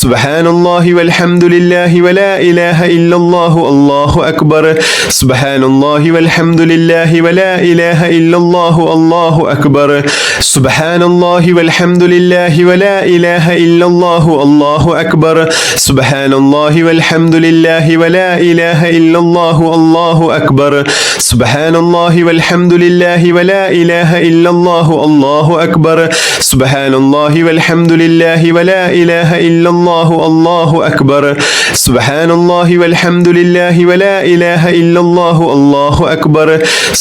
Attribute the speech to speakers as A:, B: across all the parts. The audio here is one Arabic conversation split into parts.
A: സുബ്ഹാനല്ലാഹി വൽഹംദുലില്ലാഹി വലാ ഇലാഹ ഇല്ലല്ലാഹു അല്ലാഹു അക്ബർ സുബ്ഹാനല്ലാഹി വൽഹംദുലില്ലാഹി വലാ ഇലാഹ ഇല്ലല്ലാഹു അല്ലാഹു അക്ബർ സുബ്ഹാനല്ലാഹി വൽഹംദുലില്ലാഹി വലാ ഇലാഹ ഇല്ലല്ലാഹു അല്ലാഹു അക്ബർ സുബ്ഹാനല്ലാഹി വൽഹംദുലില്ലാഹി വലാ ഇലാഹ ഇല്ലല്ലാഹു അല്ലാഹു അക്ബർ സുബ്ഹാനല്ലാഹി വൽഹംദുലില്ലാഹി വലാ ഇലാഹ ഇല്ലല്ലാഹു അല്ലാഹു അക്ബർ സുബ്ഹാനല്ലാഹി വൽഹംദുലില്ലാഹി വലാ ഇലാഹ ഇല്ലല്ലാഹു അല്ലാഹു അക്ബർ സുബ്ഹാനല്ലാഹി വൽഹംദുലില്ലാഹി വലാ ഇലാഹ ഇല്ലല്ലാഹു അല്ലാഹു അക്ബർ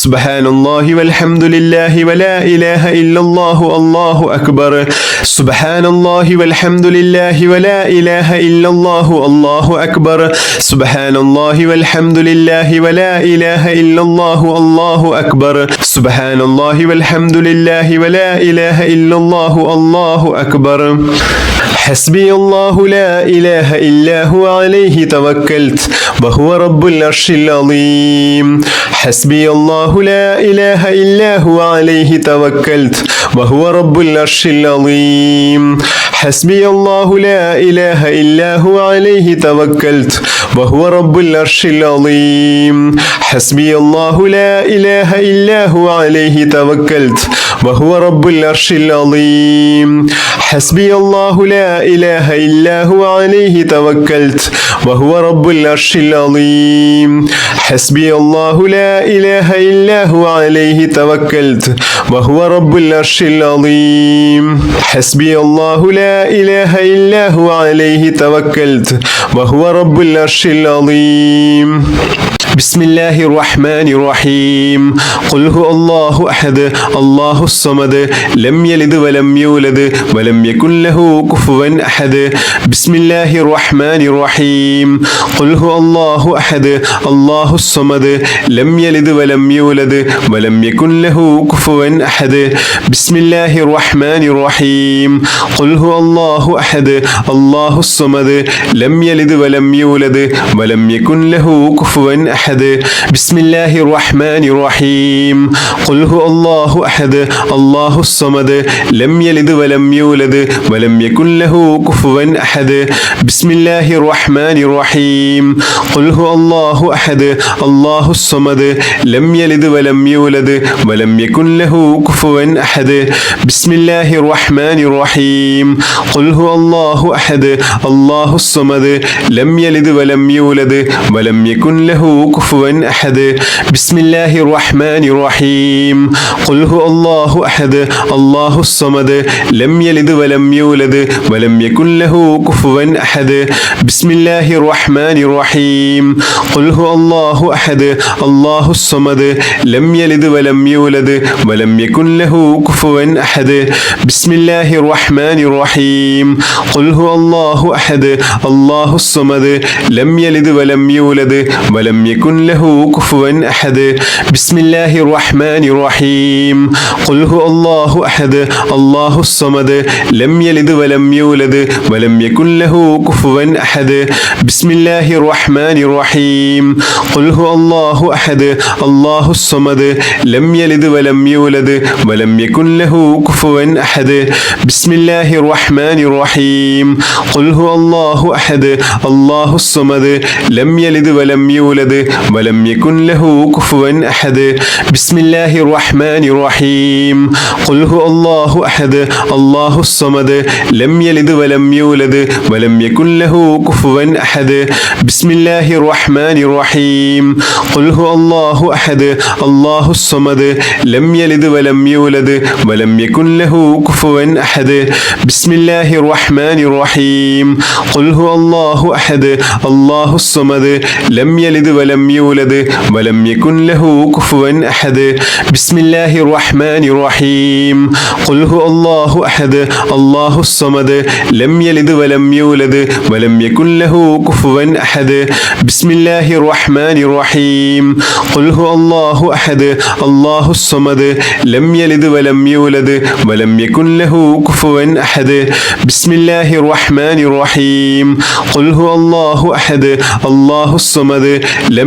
A: സുബ്ഹാനല്ലാഹി വൽഹംദുലില്ലാഹി വലാ ഇലാഹ ഇല്ലല്ലാഹു അല്ലാഹു അക്ബർ സുബ്ഹാനല്ലാഹി വൽഹംദുലില്ലാഹി വലാ ഇലാഹ ഇല്ലല്ലാഹു അല്ലാഹു അക്ബർ സുബ്ഹാനല്ലാഹി വൽഹംദുലില്ലാഹി വലാ ഇലാഹ ഇല്ലല്ലാഹു അല്ലാഹു അക്ബർ സുബ്ഹാനല്ലാഹി വൽഹംദുലില്ലാഹി വലാ ഇലാഹ ഇല്ലല്ലാഹു അല്ലാഹു അക്ബർ حسبي الله لا إله إلا هو عليه توكلت وهو رب العرش العظيم حسبي الله لا إله إلا هو عليه توكلت وهو رب العرش العظيم حسبي الله لا إله إلا هو عليه توكلت وهو رب العرش العظيم حسبي الله لا إله إلا هو عليه توكلت وهو رب العرش العظيم حسبي الله لا إله إلا هو عليه توكلت وهو رب العرش العظيم حسبي الله لا إله إلا هو عليه توكلت وهو رب العرش العظيم حسبي الله لا إله إلا هو عليه توكلت وهو رب العرش العظيم بسم الله الرحمن الرحيم قل هو الله أحد الله الصمد لم يلد ولم يولد ولم يكن له كفوا أحد بسم الله الرحمن الرحيم قل هو الله أحد الله الصمد لم يلد ولم يولد ولم يكن له كفوا أحد بسم الله الرحمن الرحيم قل هو الله أحد الله الصمد لم يلد ولم يولد ولم يكن له كفوا أحد بسم الله الرحمن الرحيم قل هو الله أحد الله الصمد لم يلد ولم يولد ولم يكن له كفوا أحد بسم الله الرحمن الرحيم قل هو الله أحد الله الصمد لم يلد ولم يولد ولم يكن له كفوا أحد بسم الله الرحمن الرحيم قل هو الله أحد الله الصمد لم يلد ولم يولد ولم يكن له كفوا أحد بسم الله الرحمن الرحيم قل هو الله أحد الله الصمد لم يلد ولم يولد ولم يكن له كفوا أحد بسم الله الرحمن الرحيم قل هو الله أحد الله الصمد لم يلد ولم يولد ولم يكن له كفوا أحد بسم الله الرحمن الرحيم قل هو الله أحد الله الصمد لم يلد ولم يولد ولم يكن له كفوا أحد بسم الله الرحمن الرحيم قل هو الله أحد الله الصمد لم يلد ولم يولد ولم يكن له كفوا أحد بسم الله الرحمن الرحيم قل هو الله أحد الله الصمد لم يلد ولم يولد ولم يكن له كفوا أحد بسم الله الرحمن الرحيم قل هو الله أحد الله الصمد لم يلد ولم يولد ولم يكن له كفوا أحد بسم الله الرحمن الرحيم قل هو الله أحد الله الصمد لم يلد ولم يولد ولم يكن له كفوا أحد بسم الله الرحمن الرحيم قل هو الله أحد الله الصمد لم يلد ولم يولد ولم يكن له كفوا أحد بسم الله الرحمن الرحيم قل هو الله أحد الله الصمد لم يلد ولم يولد ولم يكن له كفوا أحد بسم الله الرحمن الرحيم قل هو الله أحد الله الصمد لم يلد ولم يولد ولم يكن له كفوا أحد بسم الله الرحمن الرحيم قل هو الله أحد الله الصمد لم يلد ولم يولد ولم يكن له كفوا أحد بسم الله الرحمن الرحيم قل هو الله أحد الله الصمد لم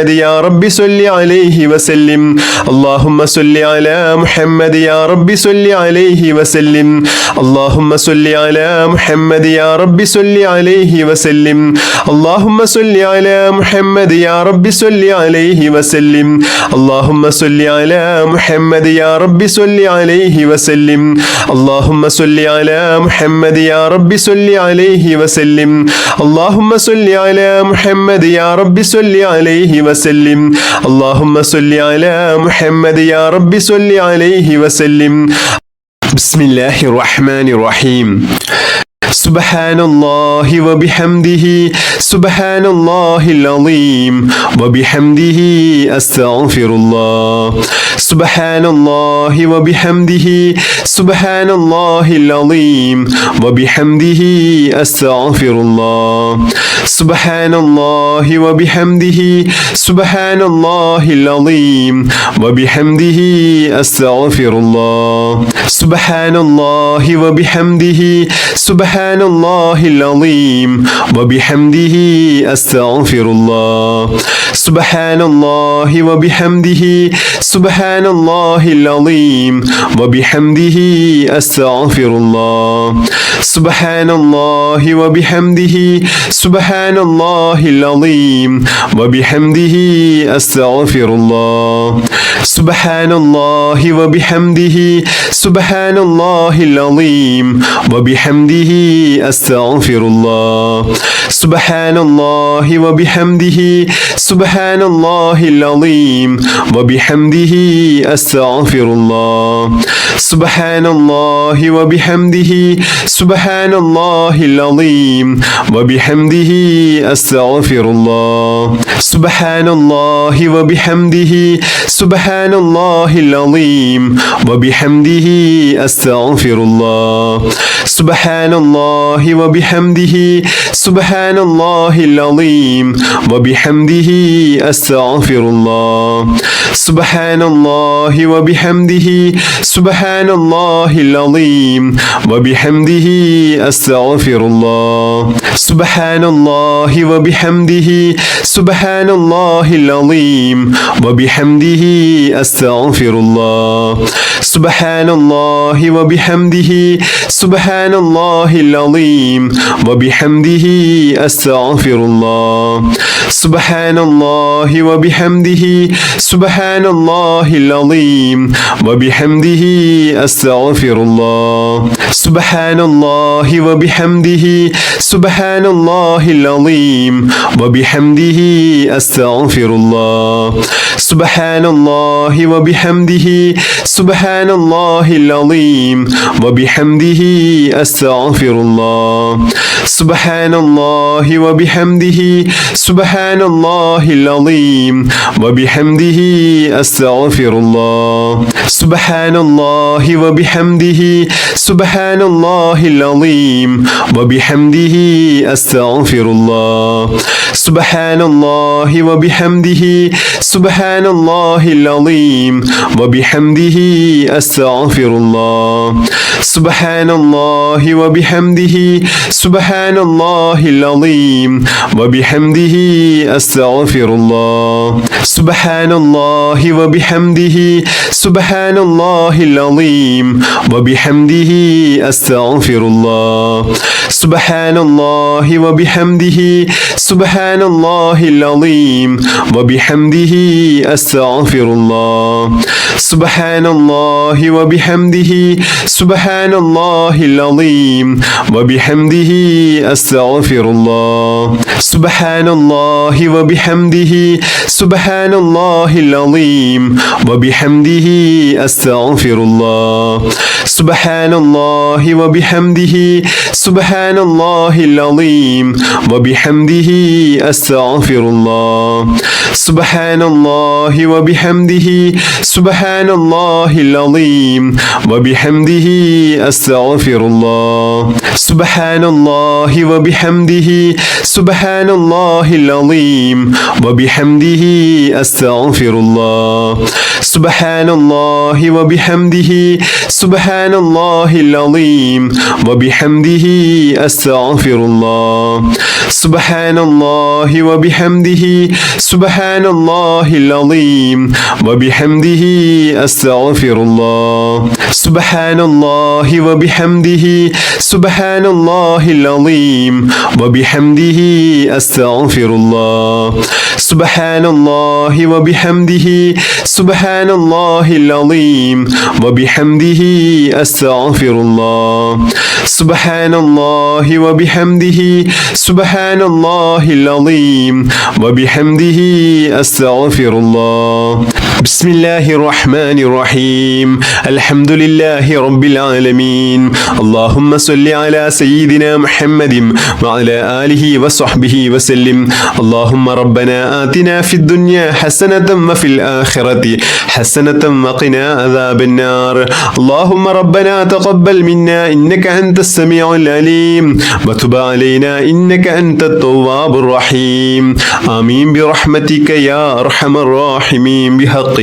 A: محمد يا رب صل عليه وسلم اللهم صل على محمد يا رب صل عليه وسلم اللهم صل على محمد يا رب صل عليه وسلم اللهم صل على محمد يا رب صل عليه وسلم اللهم صل على محمد يا رب صل عليه وسلم اللهم صل على محمد يا رب صل عليه وسلم اللهم صل على محمد يا رب صل عليه وسلم اللهم صل على محمد يا رب صل عليه وسلم بسم الله الرحمن الرحيم سبحان الله وبحمده سبحان الله العظيم وبحمده أستغفر الله سبحان الله وبحمده سبحان الله العظيم وبحمده أستغفر الله سبحان الله وبحمده سبحان الله العظيم وبحمده أستغفر الله سبحان الله وبحمده سبحان الله العظيم وبحمده أستغفر الله سبحان الله وبحمده سبحان الله العظيم وبحمده أستغفر الله سبحان الله وبحمده سبحان الله العظيم وبحمده أستغفر الله سبحان الله وبحمده سبحان الله العظيم وبحمده أستغفر الله سبحان الله وبحمده سبحان الله العظيم وبحمده أستغفر الله سبحان الله وبحمده سبحان الله العظيم وبحمده أستغفر الله سبحان الله وبحمده سبحان الله العظيم وبحمده أستغفر الله سبحان الله وبحمده سبحان الله العظيم وبحمده أستغفر الله سبحان الله وبحمده سبحان الله العظيم وبحمده أستغفر الله سبحان الله وبحمده سبحان الله العظيم وبحمده أستغفر الله سبحان الله وبحمده سبحان الله العظيم وبحمده أستغفر الله سبحان الله وبحمده سبحان الله العظيم وبحمده أستغفر الله سبحان الله وبحمده سبحان الله العظيم وبحمده أستغفر الله سبحان الله وبحمده سبحان الله العظيم وبحمده أستغفر الله سبحان الله وبحمده سبحان الله العظيم وبحمده أستغفر الله سبحان الله وبحمده سبحان الله العظيم وبحمده أستغفر الله سبحان الله وبحمده سبحان الله العظيم وبحمده أستغفر الله سبحان الله وبحمده سبحان الله العظيم وبحمده أستغفر الله سبحان الله وبحمده سبحان الله العظيم وبحمده أستغفر الله سبحان الله وبحمده سبحان الله العظيم وبحمده أستغفر الله سبحان الله وبحمده سبحان الله العظيم وبحمده أستغفر الله سبحان الله وبحمده سبحان الله العظيم وبحمده أستغفر الله سبحان الله وبحمده سبحان الله العظيم وبحمده أستغفر الله سبحان الله وبحمده سبحان الله العظيم وبحمده أستغفر الله سبحان الله وبحمده سبحان الله العظيم وبحمده أستغفر الله سبحان الله وبحمده سبحان الله العظيم وبحمده أستغفر الله سبحان الله وبحمده سبحان الله العظيم وبحمده أستغفر الله سبحان الله وبحمده سبحان الله العظيم وبحمده أستغفر الله سبحان الله وبحمده سبحان الله العظيم وبحمده أستغفر الله سبحان الله وبحمده سبحان الله العظيم وبحمده أستغفر الله بسم الله الرحمن الرحيم الحمد لله رب العالمين اللهم صل على سيدنا محمد وعلى آله وصحبه وسلم اللهم ربنا آتنا في الدنيا حسنة وفي الآخرة حسنة وقنا عذاب النار اللهم ربنا تقبل منا إنك أنت السميع العليم وتب علينا إنك أنت التواب الرحيم آمين برحمتك يا أرحم الراحمين بحق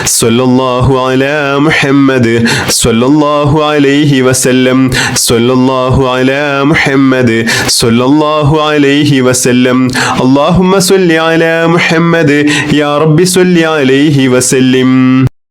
A: صلى الله على محمد صلى الله عليه وسلم صلى الله على محمد صلى الله عليه وسلم اللهم صل على محمد يا رب صل عليه وسلم